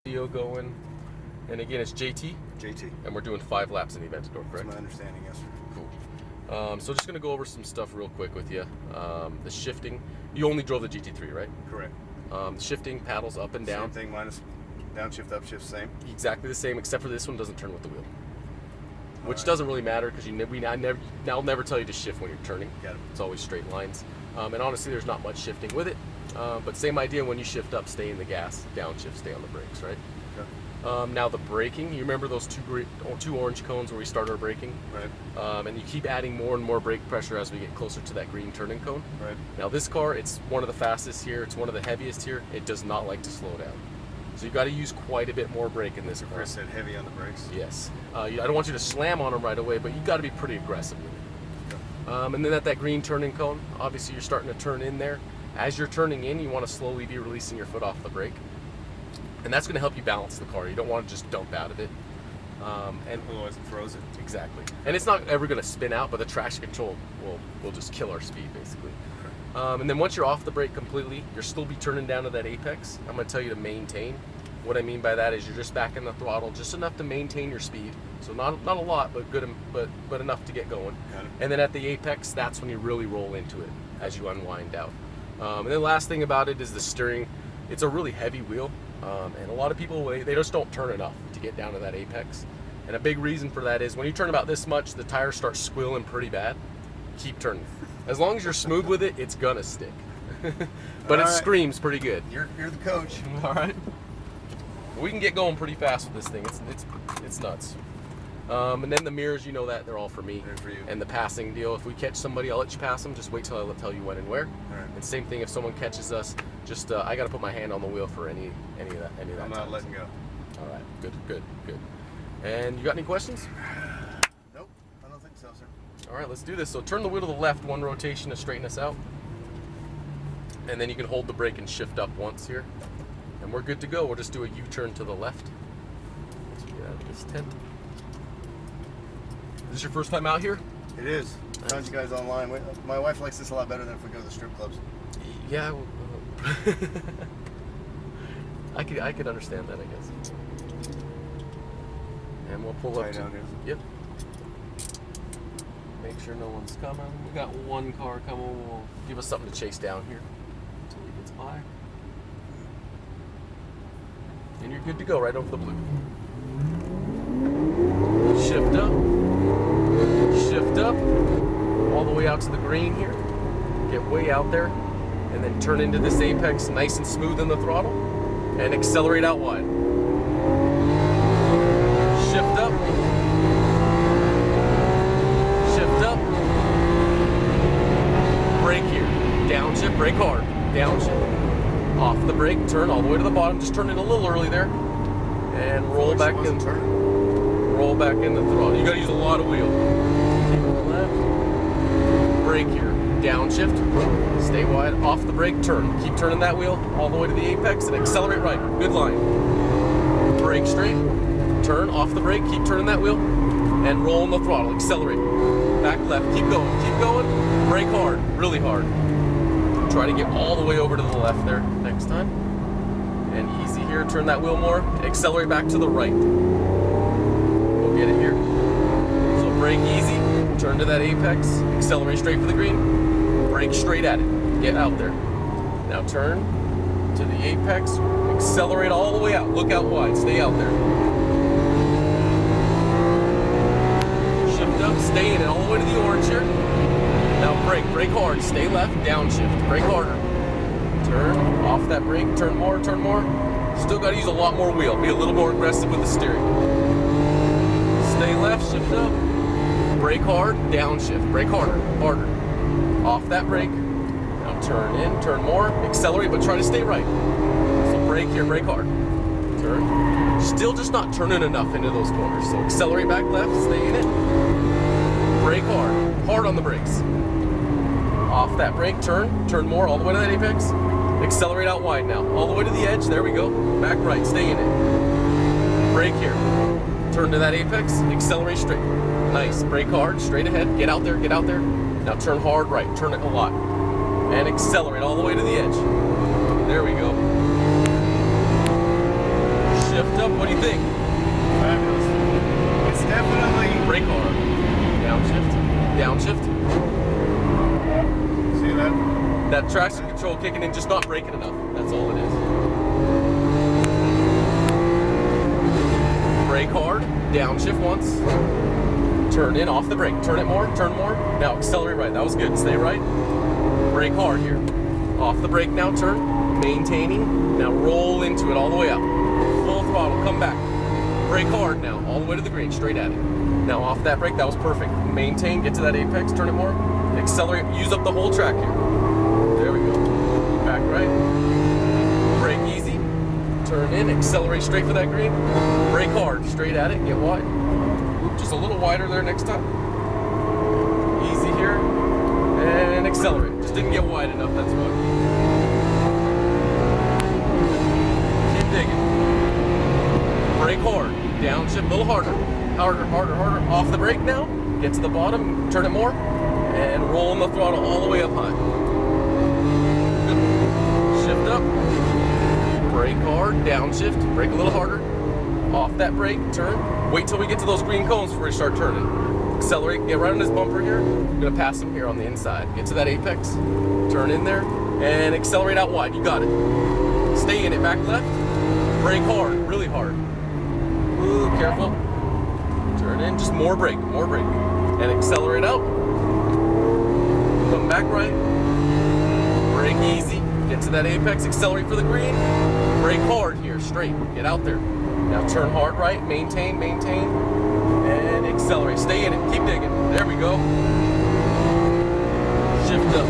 Video going, and again it's JT, and we're doing 5 laps in Aventador, correct? That's my understanding, yes, sir. Cool. So just gonna go over some stuff real quick with you. The shifting, you only drove the GT3, right? Correct. The shifting, paddles up and down. Same thing, minus downshift, upshift, same. Exactly the same, except for this one doesn't turn with the wheel, which doesn't really matter because I'll never tell you to shift when you're turning. Got it. It's always straight lines, and honestly, there's not much shifting with it. But same idea, when you shift up, stay in the gas, downshift, stay on the brakes, right? Okay. Now the braking, you remember those two orange cones where we start our braking? Right. And you keep adding more and more brake pressure as we get closer to that green turning cone. Right. Now this car, it's one of the fastest here, it's one of the heaviest here, it does not like to slow down. So you've got to use quite a bit more brake in this car. Chris said heavy on the brakes. Yes. I don't want you to slam on them right away, but you've got to be pretty aggressive with it. Okay. And then at that green turning cone, obviously you're starting to turn in there. As you're turning in, you want to slowly be releasing your foot off the brake. And that's going to help you balance the car. You don't want to just dump out of it. And otherwise it throws it. Exactly. And it's not ever going to spin out, but the traction control will just kill our speed, basically. And then once you're off the brake completely, you'll still be turning down to that apex. I'm going to tell you to maintain. What I mean by that is you're just backing the throttle just enough to maintain your speed. So not a lot, but good, but enough to get going. And then at the apex, that's when you really roll into it as you unwind out. And then the last thing about it is the steering. It's a really heavy wheel, and a lot of people, they just don't turn enough to get down to that apex. And a big reason for that is when you turn about this much, the tires start squealing pretty bad. Keep turning. As long as you're smooth with it, it's gonna stick. But it screams pretty good. You're the coach. All right. We can get going pretty fast with this thing. It's nuts. And then the mirrors, you know that they're all for me. They're for you. And the passing deal, if we catch somebody, I'll let you pass them. Just wait till I tell you when and where. All right. And same thing if someone catches us. Just I got to put my hand on the wheel for any of that. I'm not letting go. All right. Good. And you got any questions? Nope. I don't think so, sir. All right. Let's do this. So turn the wheel to the left, one rotation to straighten us out, and then you can hold the brake and shift up once here, and we're good to go. We'll just do a U-turn to the left. Once we get out of this tent. Is this your first time out here? It is. I found you guys online. My wife likes this a lot better than if we go to the strip clubs. Yeah. I could understand that, I guess. And we'll pull up down here. Yep. Make sure no one's coming. We got one car coming. Will give us something to chase down here until he gets by. And you're good to go right over the blue. Shift up. Shift up. All the way out to the green here. Get way out there. And then turn into this apex nice and smooth in the throttle. And accelerate out wide. Shift up. Shift up. Brake here. Downshift, brake hard. Downshift. Off the brake, turn all the way to the bottom. Just turn it a little early there. And roll back in. Roll back in the throttle. You gotta use a lot of wheel. Keep it left. Brake here. Downshift. Stay wide. Off the brake, turn. Keep turning that wheel all the way to the apex and accelerate right. Good line. Brake straight. Turn off the brake. Keep turning that wheel and roll in the throttle. Accelerate. Back left. Keep going. Keep going. Brake hard. Really hard. Try to get all the way over to the left there next time. And easy here. Turn that wheel more. Accelerate back to the right. We'll get it here. So brake easy. Turn to that apex. Accelerate straight for the green. Brake straight at it. Get out there. Now turn to the apex. Accelerate all the way out. Look out wide. Stay out there. Shift up. Stay in it all the way to the orange here. Now brake. Brake hard. Stay left. Downshift. Brake harder. Turn. Off that brake. Turn more. Turn more. Still got to use a lot more wheel. Be a little more aggressive with the steering. Stay left. Shift up. Brake hard. Downshift. Brake harder. Harder. Off that brake. Now turn in. Turn more. Accelerate, but try to stay right. So brake here. Brake hard. Turn. Still just not turning enough into those corners. So accelerate back left. Stay in it. Brake hard. Hard on the brakes. Off that brake, turn more all the way to that apex. Accelerate out wide now, all the way to the edge. There we go. Back right, stay in it. Brake here. Turn to that apex. Accelerate straight. Nice. Brake hard, straight ahead. Get out there. Get out there. Now turn hard right. Turn it a lot, and accelerate all the way to the edge. There we go. Shift What do you think? Fabulous. It's definitely. Brake hard. Downshift. Downshift. See that? That traction control kicking in, just not braking enough. That's all it is. Brake hard. Downshift once. Turn in, off the brake. Turn it more, turn more. Now accelerate right. That was good. Stay right. Brake hard here. Off the brake now, turn. Maintaining. Now roll into it all the way up. Full throttle, come back. Brake hard now, all the way to the green, straight at it. Now off that brake, that was perfect. Maintain, get to that apex, turn it more. Accelerate, use up the whole track here. There we go. Back right. Brake easy. Turn in, accelerate straight for that green. Brake hard, straight at it, get wide. Just a little wider there next time. Easy here. And accelerate. Just didn't get wide enough, that's why. Keep digging. Brake hard. Downshift a little harder. Harder, harder, harder. Off the brake now. Get to the bottom. Turn it more. And roll the throttle all the way up high. Good. Shift up. Brake hard. Downshift. Brake a little harder. Off that brake. Turn. Wait till we get to those green cones before you start turning. Accelerate. Get right on this bumper here. I'm going to pass him here on the inside. Get to that apex. Turn in there. And accelerate out wide. You got it. Stay in it. Back left. Brake hard. Really hard. Ooh, careful. Turn in, just more brake, and accelerate out. Come back right. Brake easy. Get to that apex, accelerate for the green. Brake hard here, straight. Get out there. Now turn hard right, maintain, and accelerate. Stay in it, keep digging. There we go. Shift up.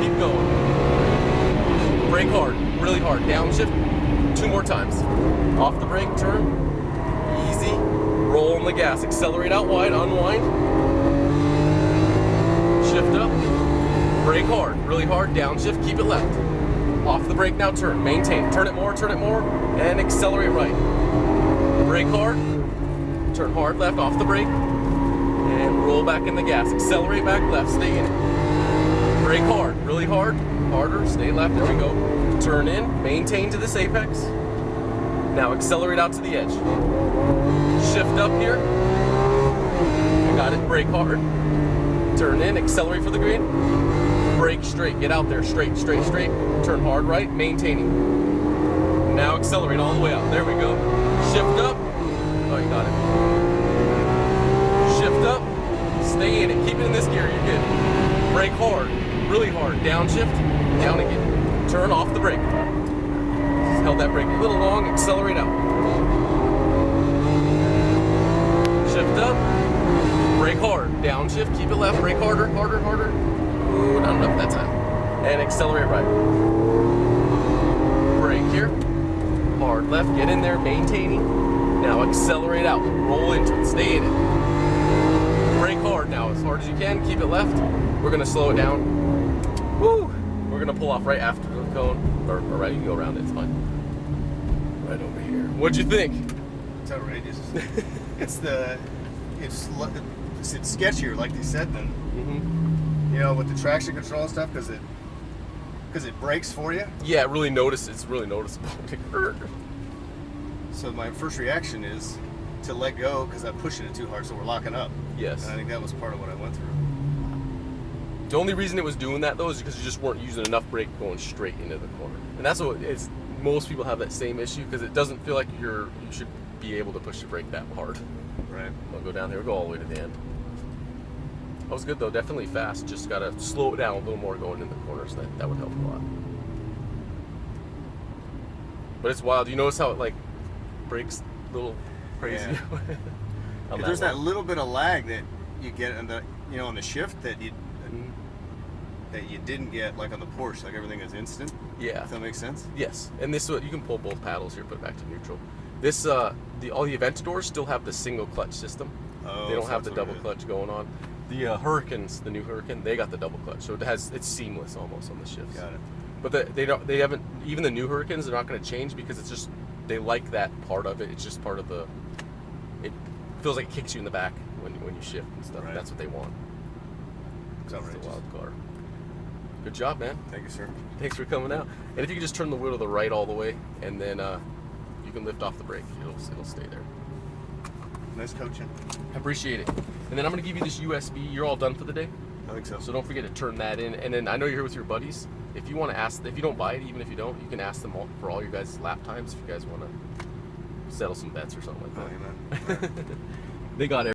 Keep going. Brake hard, really hard. Downshift. 2 more times. Off the brake, turn. Easy. Roll on the gas. Accelerate out wide, unwind. Shift up. Brake hard, really hard. Downshift, keep it left. Off the brake now, turn. Maintain. Turn it more, and accelerate right. Brake hard. Turn hard left, off the brake. And roll back in the gas. Accelerate back left, stay in it. Brake hard, really hard. Harder, stay left, there we go. Turn in, maintain to this apex. Now accelerate out to the edge. Shift up here. You got it, brake hard. Turn in, accelerate for the green. Brake straight, get out there, straight. Turn hard right, maintaining. Now accelerate all the way out, there we go. Shift up. Oh, you got it. Shift up, stay in it, keep it in this gear, you're good. Brake hard, really hard, downshift, down again. Turn off the brake. Held that brake a little long, accelerate out. Shift up, brake hard, downshift, keep it left, brake harder. Ooh, not enough that time. And accelerate right. Brake here, hard left, get in there, maintaining. Now accelerate out, roll into it, stay in it. Brake hard now, as hard as you can, keep it left. We're gonna slow it down. Woo! We're gonna pull off right after the cone, or right, you can go around it, it's fine. Right over here. What'd you think? It's outrageous. it's sketchier, like they said then. You know, with the traction control and stuff, because it brakes for you. Yeah, it's really noticeable. So my first reaction is to let go because I'm pushing it too hard, so we're locking up. Yes. And I think that was part of what I went through. The only reason it was doing that though is because you just weren't using enough brake going straight into the corner, and that's what it's. Most people have that same issue because it doesn't feel like you should be able to push the brake that hard. Right. I'll go down here. We'll go all the way to the end. That was good though. Definitely fast. Just gotta slow it down a little more going in the corners. That would help a lot. But it's wild. You notice how it like brakes a little crazy. Yeah. There's that little bit of lag that you get on the on the shift that you didn't get like on the Porsche. Like everything is instant. Yeah. Does that make sense? Yes. And this you can pull both paddles here, put it back to neutral. This all the Aventadors still have the single clutch system. Oh, they don't have the double clutch going on. The Hurricanes, the new Hurricane, they got the double clutch, so it's seamless almost on the shifts. Got it. But they haven't, even the new Hurricanes, they're not going to change because it's just they like that part of it. It's just part of the. It feels like it kicks you in the back when you shift and stuff. Right. That's what they want. It's It's outrageous. a wild car. Good job, man. Thank you, sir. Thanks for coming out. And if you could just turn the wheel to the right all the way, and then you can lift off the brake. It'll stay there. Nice coaching. I appreciate it. And then I'm gonna give you this USB. You're all done for the day. I think so. So don't forget to turn that in. And then I know you're here with your buddies. If you want to ask, if you don't buy it, even if you don't, you can ask them all for all your guys' lap times if you guys want to settle some bets or something like that. Oh, amen. They got